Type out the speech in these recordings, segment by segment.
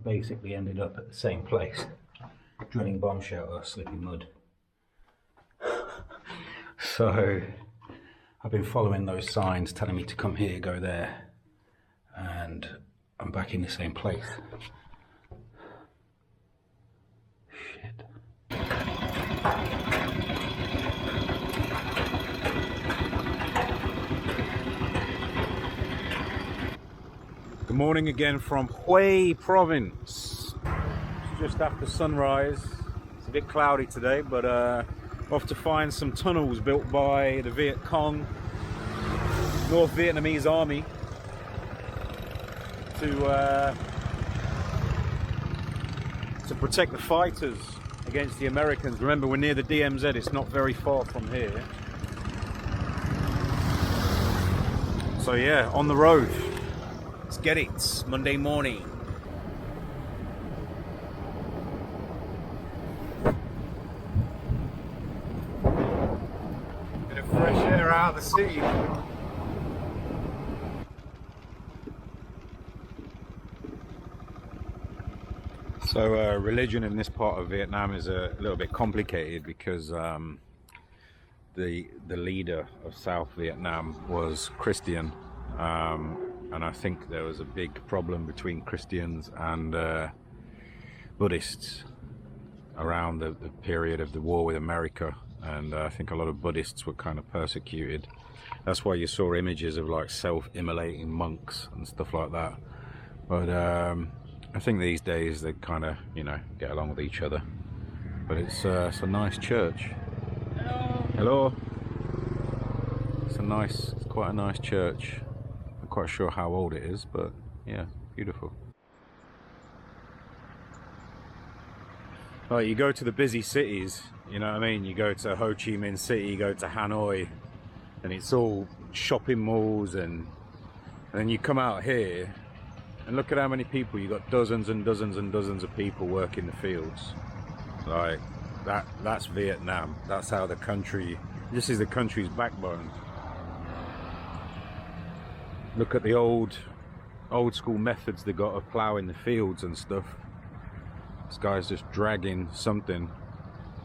I've basically ended up at the same place, drilling bomb shelter, slipping mud. So I've been following those signs telling me to come here, go there, and I'm back in the same place. Shit. Good morning again from Quảng Trị Province. It's just after sunrise. It's a bit cloudy today, but off to find some tunnels built by the Viet Cong, North Vietnamese Army to protect the fighters against the Americans. Remember, we're near the DMZ, it's not very far from here. So yeah, on the road. Let's get it, Monday morning. Bit of fresh air out of the city. So religion in this part of Vietnam is a little bit complicated because the leader of South Vietnam was Christian, and I think there was a big problem between Christians and Buddhists around the period of the war with America, and I think a lot of Buddhists were kind of persecuted. That's why you saw images of like self-immolating monks and stuff like that. But I think these days they kind of, you know, get along with each other. But it's a nice church. Hello. Hello. It's quite a nice church. Not quite sure how old it is, but yeah, beautiful. Right, you go to the busy cities, you know what I mean? You go to Ho Chi Minh City, you go to Hanoi, and it's all shopping malls, and then you come out here. And look at how many people, you got dozens and dozens and dozens of people working the fields. Like, that's Vietnam. That's how the country, this is the country's backbone. Look at the old school methods they got of ploughing the fields and stuff. This guy's just dragging something.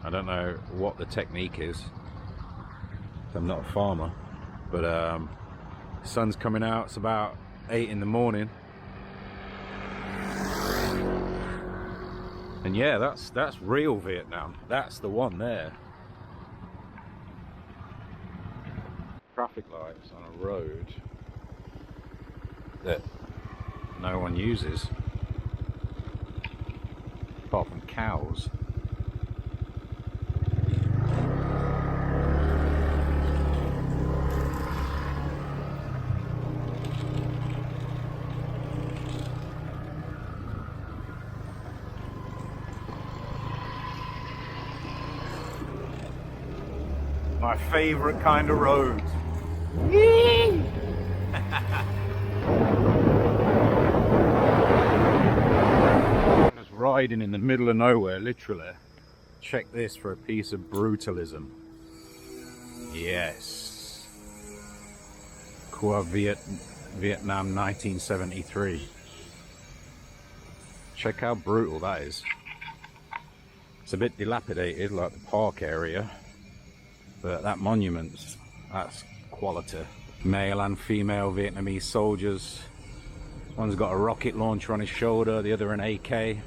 I don't know what the technique is. I'm not a farmer. But the sun's coming out, it's about 8 in the morning. And yeah, that's real Vietnam. That's the one there. Traffic lights on a road that no one uses, apart from cows. My favourite kind of road. Just riding in the middle of nowhere, literally. Check this for a piece of brutalism. Yes. Qua Vietnam 1973. Check how brutal that is. It's a bit dilapidated, like the park area. But that monument, that's quality. Male and female Vietnamese soldiers. One's got a rocket launcher on his shoulder, the other an AK.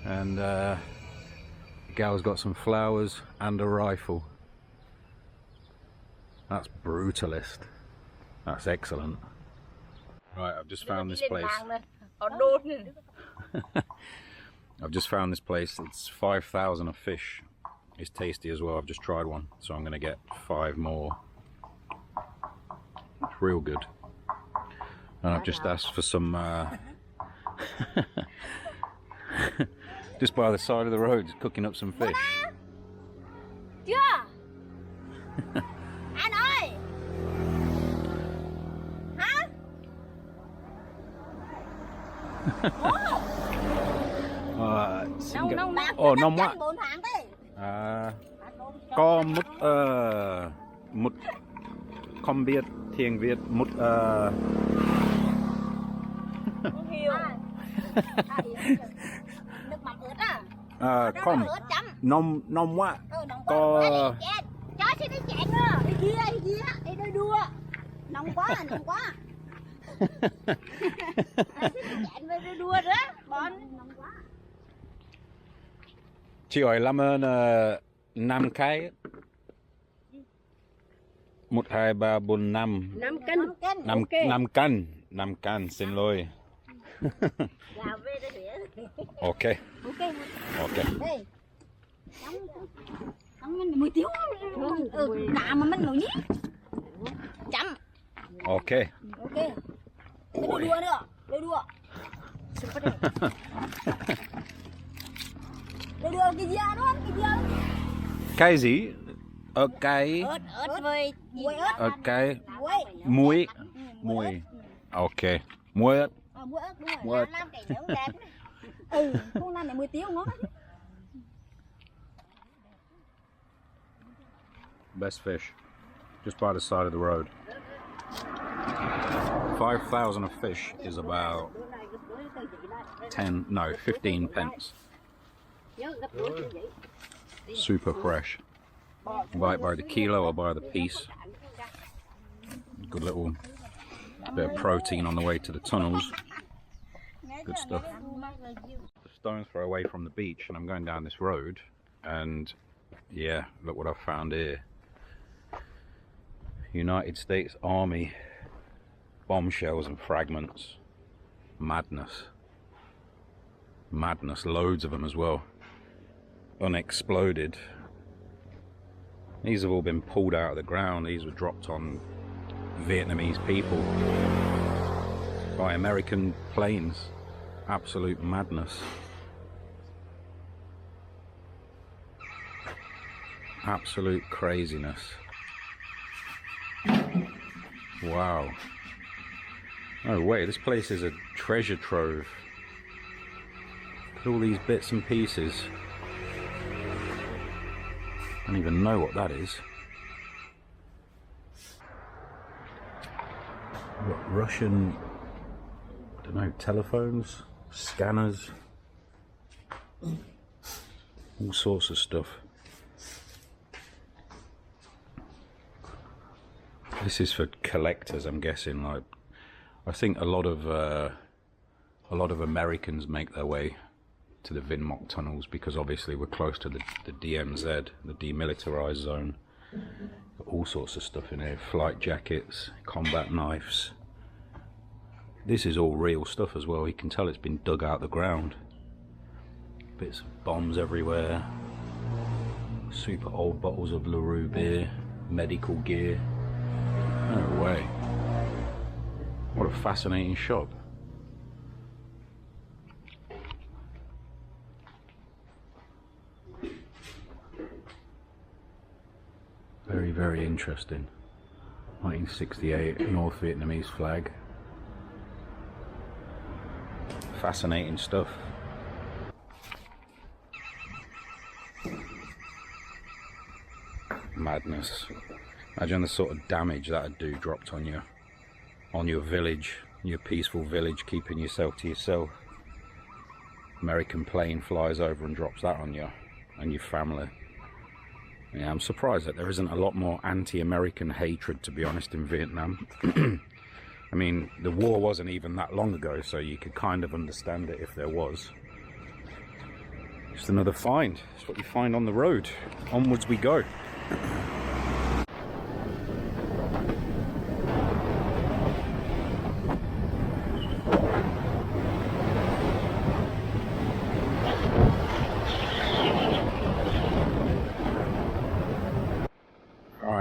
And the gal's got some flowers and a rifle. That's brutalist. That's excellent. Right, I've just found this place. I've just found this place. It's 5,000 a fish. It's tasty as well. I've just tried one, so I'm gonna get 5 more. It's real good. And I've just asked for some just by the side of the road, cooking up some fish. Chưa? Anh ơi. Hả? Nông quá. Có một không biết tiếng Việt, một Nước mắm ướt à? Không, Ướt chấm. nông quá. Nóng quá. Có... Chó xin đi chẹn nữa. Đi kia, đi đôi đua. Nóng quá. Xin đi chẹn với đôi đua đó. Bọn nóng quá. Chị ơi, làm ơn 5 cái. 1, 2, 3, 4, 5. 5 cân. 5 cân, xin lỗi. Ok. Đây. Nóng mình mùi tiếu. Nạ mà mình mùi nhí. Chấm. Ok. Đôi đua nữa. Đôi đua cái gì đó, Cái gì? Ở cái... ớt với muối ớt. Ở cái... Muối. Ok. Muối ớt. Muối ớt đúng rồi. Muối ớt. Làm cái nướng đẹp. Không làm để muối tiêu ngon. Best fish. Just by the side of the road. 5,000 a fish is about 15 pence. Super fresh. Buy it by the kilo or by the piece. Good little bit of protein on the way to the tunnels. Good stuff. The stone's throw away from the beach and I'm going down this road and yeah, look what I've found here. United States Army bombshells and fragments. Madness. Loads of them as well. Unexploded. These have all been pulled out of the ground. These were dropped on Vietnamese people by American planes. Absolute madness. Absolute craziness. Wow. No way, this place is a treasure trove. Look at all these bits and pieces. I don't even know what that is. What, Russian, I don't know, telephones, scanners, all sorts of stuff. This is for collectors, I'm guessing. Like, I think a lot of Americans make their way to the Vinh Moc tunnels because obviously we're close to the DMZ, the Demilitarized Zone. Got all sorts of stuff in here, flight jackets, combat knives. This is all real stuff as well. You can tell it's been dug out of the ground. Bits of bombs everywhere. Super old bottles of LaRue beer, medical gear. No way. What a fascinating shop. Very, very interesting. 1968 North Vietnamese flag. Fascinating stuff. Madness. Imagine the sort of damage that'd do dropped on your village, your peaceful village, keeping yourself to yourself. American plane flies over and drops that on you and your family. Yeah, I'm surprised that there isn't a lot more anti-American hatred, to be honest, in Vietnam. I mean, the war wasn't even that long ago, so you could kind of understand it if there was. Just another find. It's what you find on the road. Onwards we go.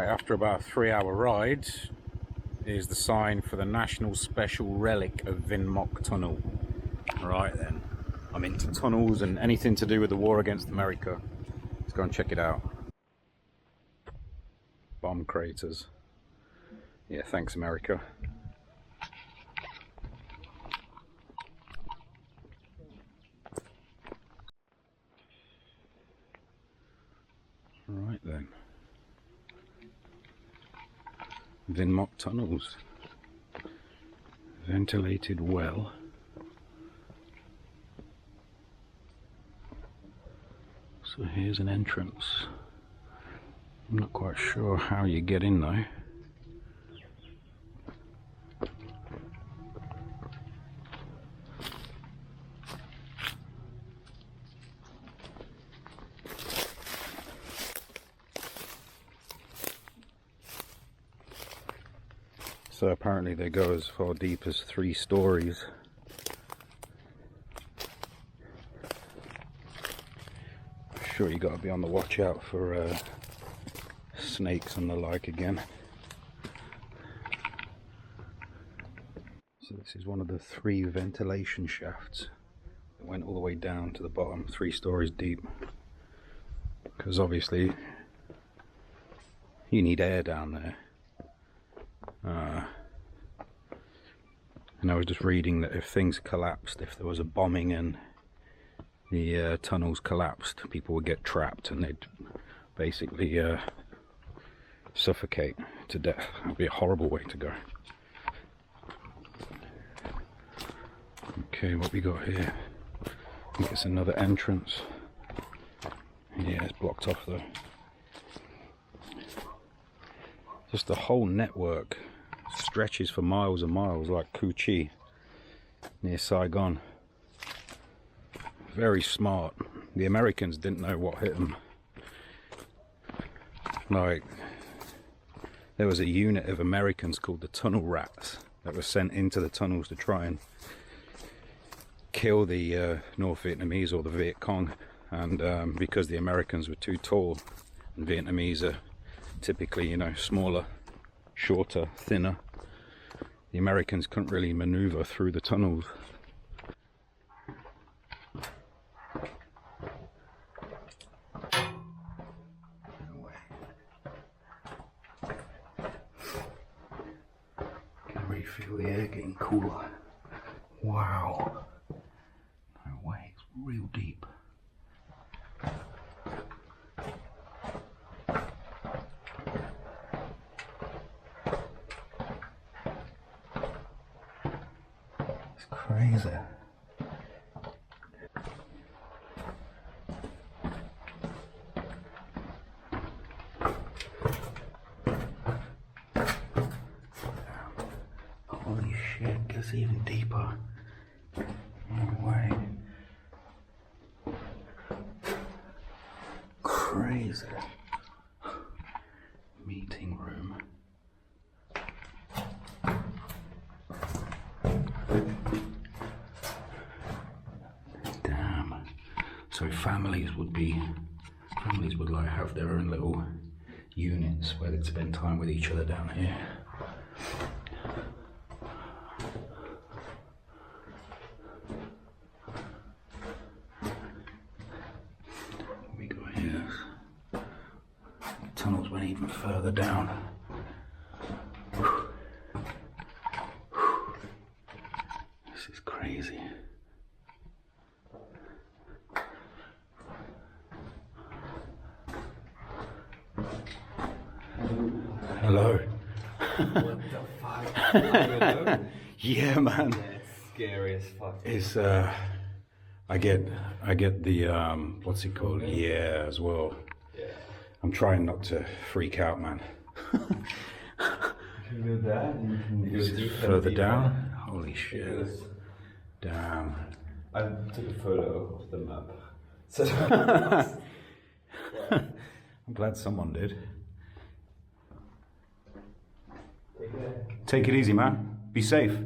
After about a 3-hour ride is the sign for the National Special Relic of Vinh Moc Tunnel. Right then, I'm into tunnels and anything to do with the war against America. Let's go and check it out. Bomb craters. Yeah, thanks America. Right then. Vinh Moc tunnels. Ventilated well. So here's an entrance. I'm not quite sure how you get in though. So apparently they go as far deep as 3 stories. Sure, you got to be on the watch out for snakes and the like again. So this is one of the 3 ventilation shafts that went all the way down to the bottom, 3 stories deep. Because obviously you need air down there. And I was just reading that if things collapsed, if there was a bombing and the tunnels collapsed, people would get trapped and they'd basically suffocate to death. It would be a horrible way to go. Okay, what we got here? I think it's another entrance. Yeah, it's blocked off though. Just the whole network stretches for miles and miles, like Quang Tri near Saigon. Very smart. The Americans didn't know what hit them. Like, there was a unit of Americans called the tunnel rats that were sent into the tunnels to try and kill the North Vietnamese or the Viet Cong, and because the Americans were too tall, and Vietnamese are typically, you know, smaller, shorter, thinner, the Americans couldn't really maneuver through the tunnels. Can really feel the air getting cooler. Wow. No way, it's real deep. It's crazy. Holy shit, it's even deeper. No way. Crazy. Meeting room. Damn. So families would like have their own little units where they'd spend time with each other down here. What we got here? The tunnels went even further down. This is crazy. Hello. What the fuck? Are you alone? Yeah, man. Yeah, it's scary as fuck. It's I get the what's it called? Yeah, as well. Yeah. I'm trying not to freak out, man. You can do that. You can go Is it deeper further deeper. down? Holy shit. Because Damn. I took a photo of the map. So I'm glad someone did. take it. Take it easy, man. Be safe.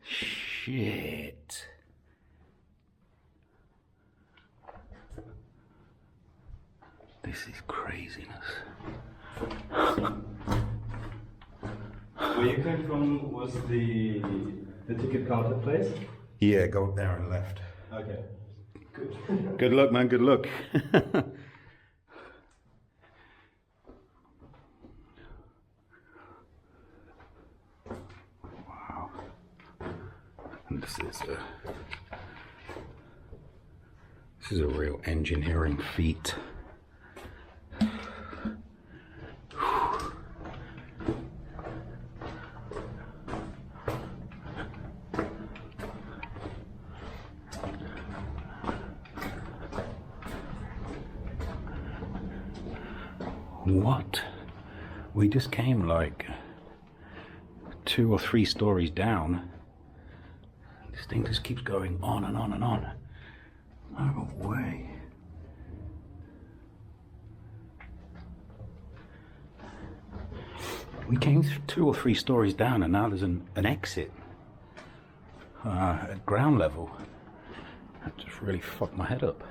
Shit. This is craziness. Where you came from was the ticket counter place? Yeah, go up there and left. Okay. Good. Good luck, man. Good luck. Wow. And this is a real engineering feat. What? We just came like 2 or 3 stories down. This thing just keeps going on and on and on. No way. We came 2 or 3 stories down, and now there's an exit at ground level. That just really fucked my head up.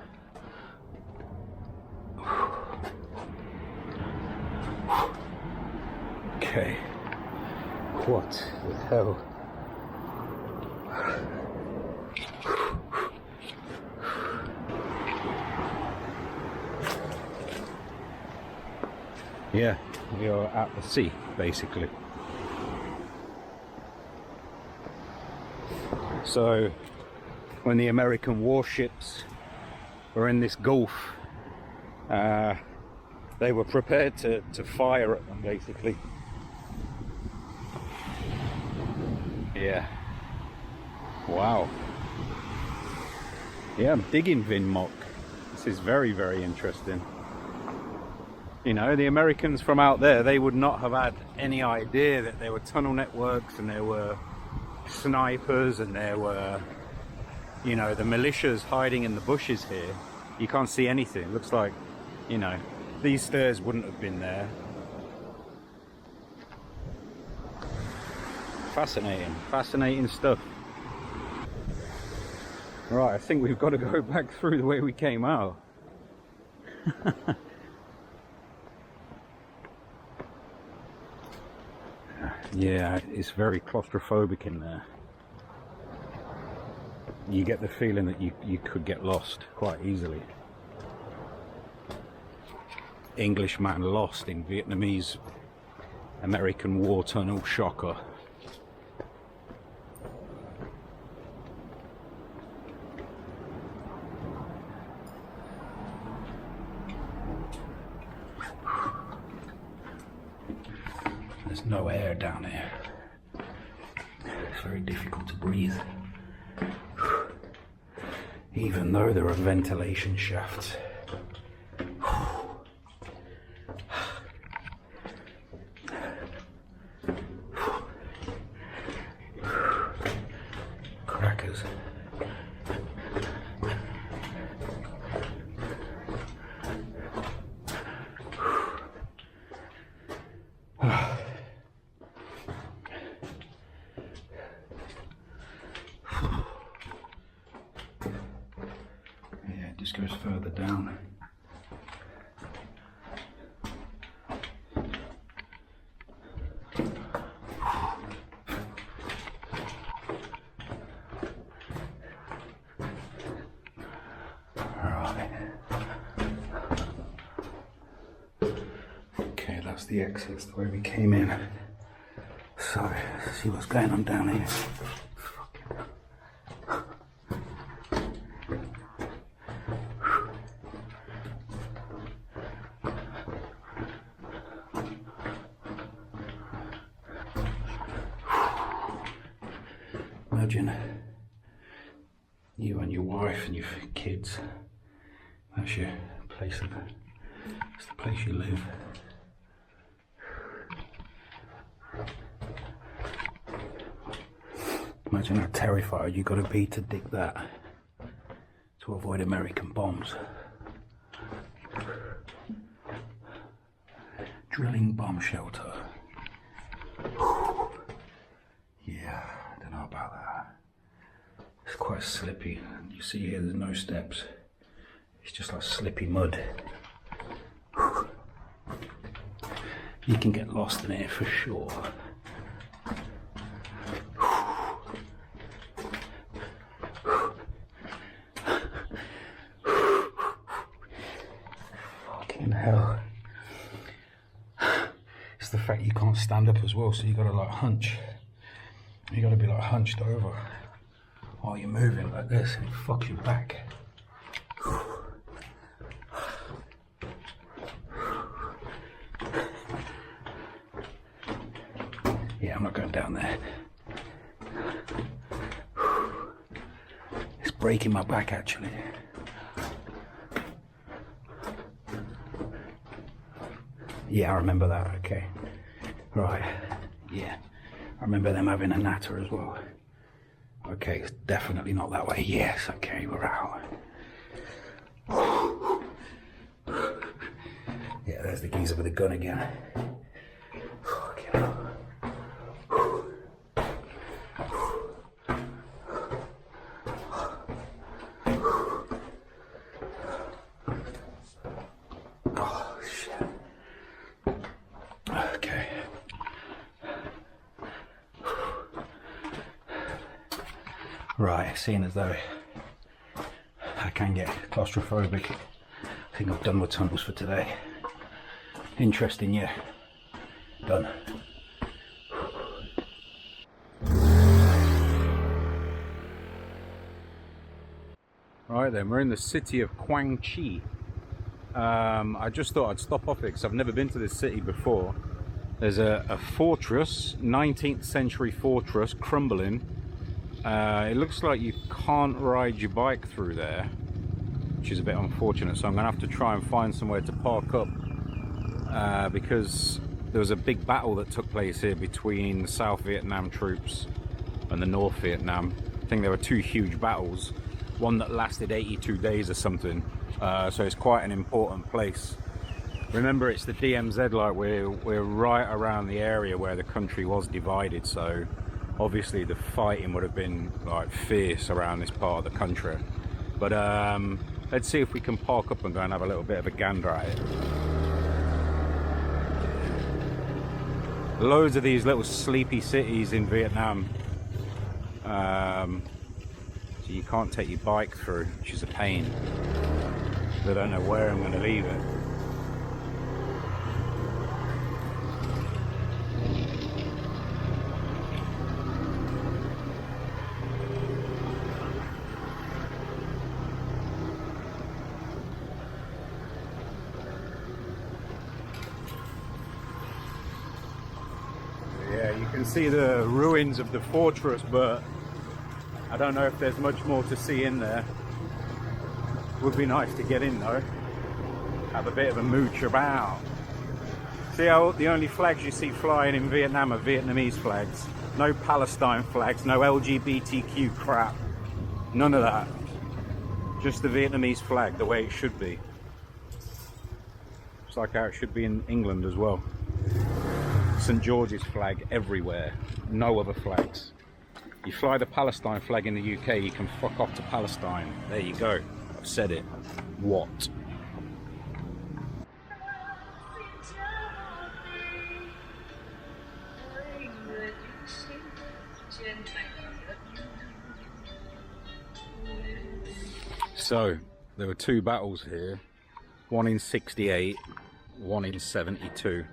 Okay. What the hell? Yeah, we are at the sea, basically. So, when the American warships were in this gulf, they were prepared to fire at them, basically. Yeah. Wow. Yeah, I'm digging Vinh Moc. This is very, very interesting. You know, the Americans from out there, they would not have had any idea that there were tunnel networks and there were snipers and there were, you know, the militias hiding in the bushes here. You can't see anything. It looks like, you know, these stairs wouldn't have been there. Fascinating, fascinating stuff. Right, I think we've got to go back through the way we came out. Yeah, it's very claustrophobic in there. You get the feeling that you could get lost quite easily. Englishman lost in Vietnamese American war tunnel, shocker. There's no air down here. It's very difficult to breathe. Even though there are ventilation shafts. Crackers. Just goes further down. Right. Okay, that's the exit. That's the way we came in. So, let's see what's going on down here. Imagine you and your wife and your kids. That's your place of, that's the place you live. Imagine how terrified you got to be to dig that to avoid American bombs. Drilling bomb shelter. Yeah, I don't know about that. It's quite slippy. You see here there's no steps. It's just like slippy mud. You can get lost in here for sure. Fucking hell. It's the fact you can't stand up as well, so you gotta like hunch. You gotta be like hunched over while you're moving like this, and it fucks you back. Yeah, I'm not going down there. It's breaking my back actually. Yeah, I remember that. Okay. Right. Yeah. I remember them having a natter as well. Okay, it's definitely not that way. Yes, okay, we're out. Yeah, there's the geezer with the gun again. Oh, shit. Okay. Right, seeing as though I can get claustrophobic, I think I've done with tunnels for today. Interesting, yeah. Done. Right then, we're in the city of Quang Tri. I just thought I'd stop off it because I've never been to this city before. There's a fortress, 19th century fortress, crumbling. It looks like you can't ride your bike through there, which is a bit unfortunate, so I'm going to have to try and find somewhere to park up, because there was a big battle that took place here between the South Vietnam troops and the North Vietnam. I think there were two huge battles, one that lasted 82 days or something, so it's quite an important place. Remember, it's the DMZ, like we're right around the area where the country was divided, so obviously the fighting would have been like fierce around this part of the country. But let's see if we can park up and go and have a little bit of a gander at it. Loads of these little sleepy cities in Vietnam, so you can't take your bike through, which is a pain. I don't know where I'm going to leave it. You can see the ruins of the fortress, but I don't know if there's much more to see in there. Would be nice to get in though, have a bit of a mooch about. See how the only flags you see flying in Vietnam are Vietnamese flags. No Palestine flags, no LGBTQ crap, none of that. Just the Vietnamese flag, the way it should be. It's like how it should be in England as well. St. George's flag everywhere, no other flags. You fly the Palestine flag in the UK, you can fuck off to Palestine. There you go, I've said it. What? So, there were two battles here, one in 68, one in 72.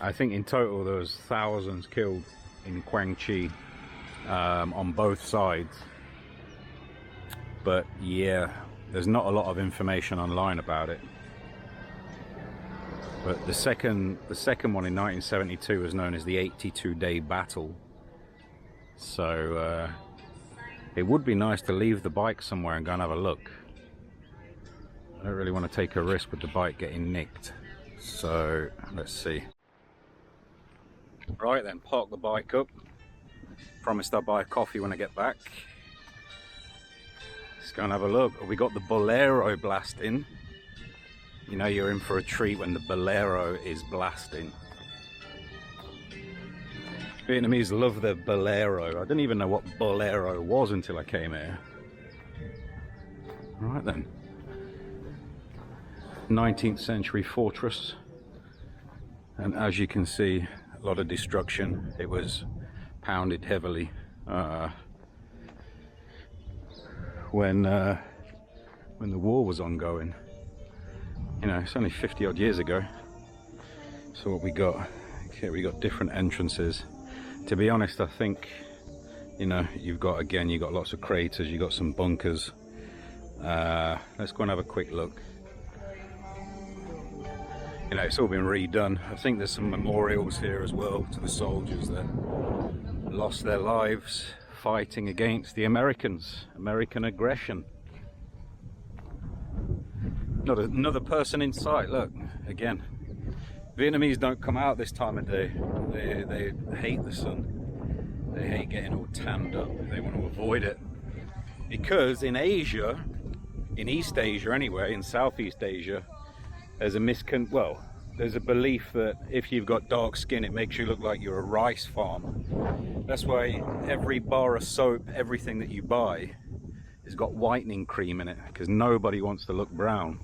I think in total there was thousands killed in Quang Tri, on both sides. But yeah, there's not a lot of information online about it. But the second one in 1972 was known as the 82-day battle. So it would be nice to leave the bike somewhere and go and have a look. I don't really want to take a risk with the bike getting nicked. So let's see. Right then, park the bike up. Promised I'll buy a coffee when I get back. Let's go and have a look. We got the bolero blasting. You know you're in for a treat when the bolero is blasting. Vietnamese love the bolero. I didn't even know what bolero was until I came here. Right then. 19th century fortress. And as you can see, a lot of destruction. It was pounded heavily when the war was ongoing. You know, it's only 50 odd years ago. So what we got? Okay, we got different entrances. To be honest, I think, you know, you've got lots of craters, you've got some bunkers. Let's go and have a quick look. You know, it's all been redone. I think there's some memorials here as well to the soldiers that lost their lives fighting against the Americans, American aggression. Not another person in sight, look, again. Vietnamese don't come out this time of day. They hate the sun. They hate getting all tanned up. They want to avoid it. Because in Asia, in East Asia anyway, in Southeast Asia, there's a belief that if you've got dark skin, it makes you look like you're a rice farmer. That's why every bar of soap, everything that you buy, has got whitening cream in it, because nobody wants to look brown.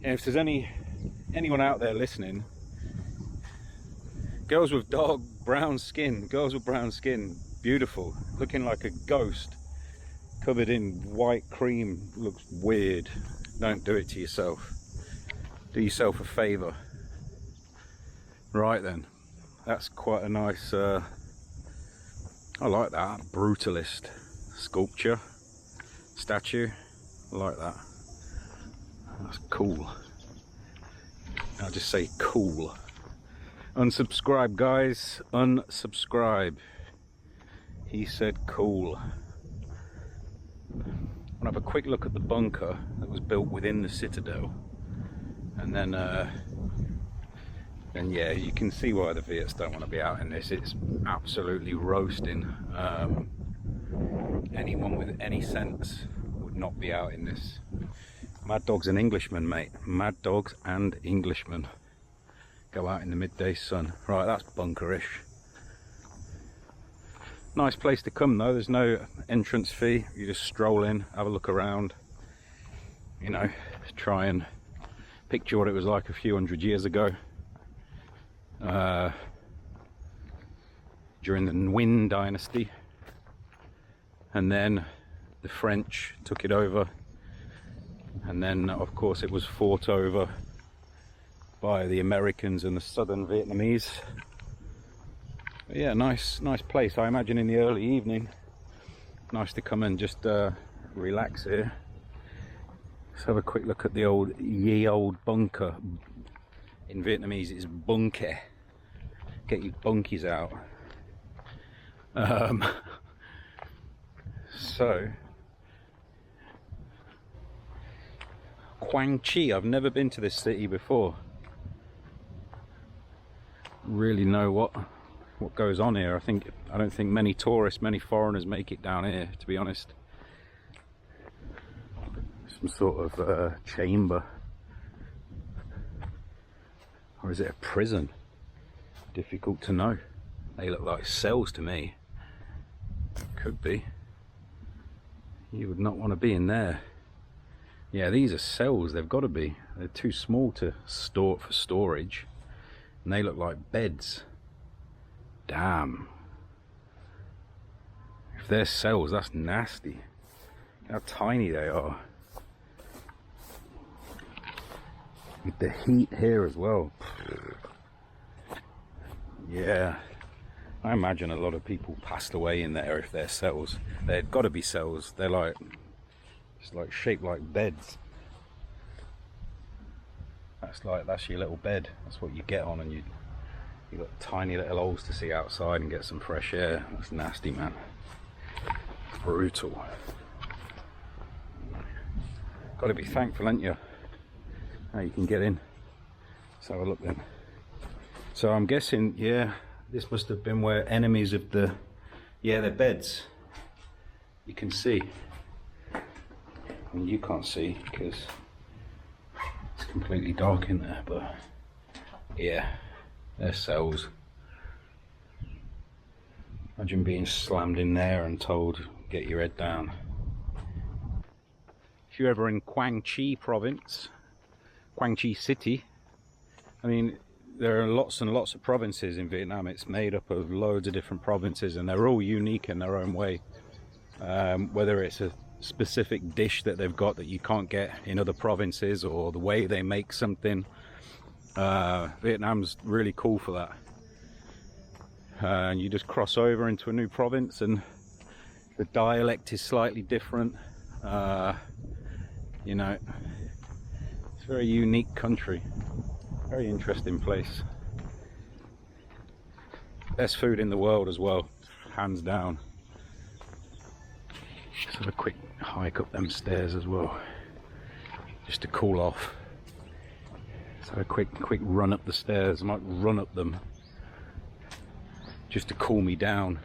And if there's anyone out there listening, girls with dark brown skin, beautiful, looking like a ghost, covered in white cream, looks weird. Don't do it to yourself. Do yourself a favor. Right then, that's quite a nice, I like that, brutalist sculpture, statue, I like that. That's cool. I'll just say cool. Unsubscribe, guys, unsubscribe. He said cool. I'll have a quick look at the bunker that was built within the citadel, and then yeah, you can see why the Viets don't want to be out in this. It's absolutely roasting. Anyone with any sense would not be out in this. Mad dogs and Englishmen, mate. Mad dogs and Englishmen go out in the midday sun. Right, that's bunkerish. Nice place to come though. There's no entrance fee. You just stroll in, have a look around, you know, try and picture what it was like a few hundred years ago, during the Nguyen dynasty, and then the French took it over, and then of course it was fought over by the Americans and the southern Vietnamese. But yeah, nice place. I imagine in the early evening, nice to come and just relax here. Let's have a quick look at the ye old bunker. In Vietnamese it's bunke. Get your bunkies out. So Quang Tri, I've never been to this city before. Really know what goes on here. I don't think many tourists, many foreigners make it down here, to be honest. Some sort of chamber, or is it a prison? Difficult to know. They look like cells to me. Could be. You would not want to be in there. Yeah, these are cells. They've got to be. They're too small to store for storage, and they look like beds. Damn. If they're cells, that's nasty. How tiny they are. With the heat here as well. Yeah. I imagine a lot of people passed away in there if they're cells. They've got to be cells. They're like, it's like shaped like beds. That's your little bed. That's what you get on, and you got tiny little holes to see outside and get some fresh air. That's nasty, man. Brutal. Got to be thankful, ain't you? Now you can get in. Let's have a look then. So I'm guessing, yeah, this must have been where enemies of the, yeah, their beds. You can see. And you can't see because it's completely dark in there, but yeah. They're cells. Imagine being slammed in there and told, get your head down. If you're ever in Quảng Trị Province, Quang Tri City, I mean, there are lots and lots of provinces in Vietnam. It's made up of loads of different provinces, and they're all unique in their own way. Whether it's a specific dish that they've got that you can't get in other provinces, or the way they make something. Vietnam's really cool for that. And you just cross over into a new province and the dialect is slightly different. You know, it's a very unique country, very interesting place. Best food in the world as well, hands down. Just have a quick hike up them stairs as well, just to cool off. So a quick run up the stairs. I might run up them just to cool me down.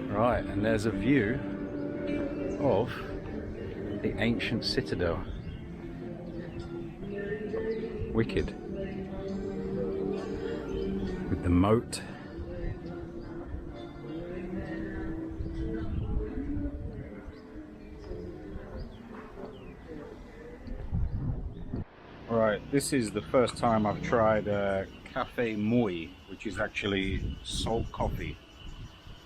Right, and there's a view of the ancient citadel. Wicked. With the moat. Right, this is the first time I've tried cafe muoi, which is actually salt coffee.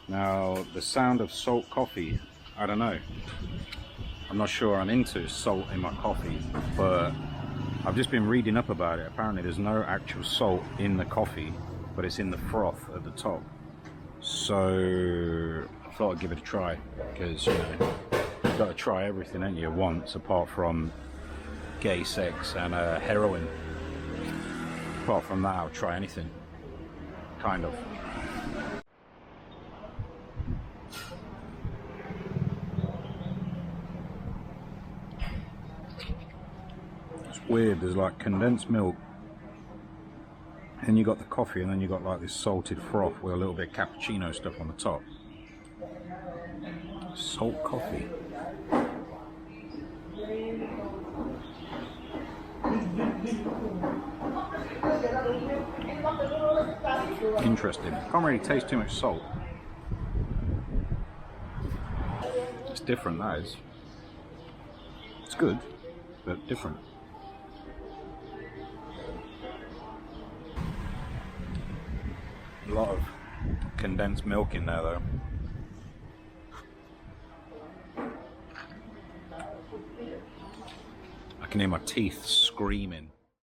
Now, the sound of salt coffee, I don't know. I'm not sure I'm into salt in my coffee, but I've just been reading up about it. Apparently there's no actual salt in the coffee, but it's in the froth at the top. So I thought I'd give it a try, because, you know, you've got to try everything, ain't you, once, apart from gay sex and heroin. Apart from that, I'll try anything. Kind of. It's weird, there's like condensed milk, and you got the coffee, and then you got like this salted froth with a little bit of cappuccino stuff on the top. Salt coffee. Interesting. Can't really taste too much salt. It's different, that is. It's good, but different. A lot of condensed milk in there though. I can hear my teeth screaming.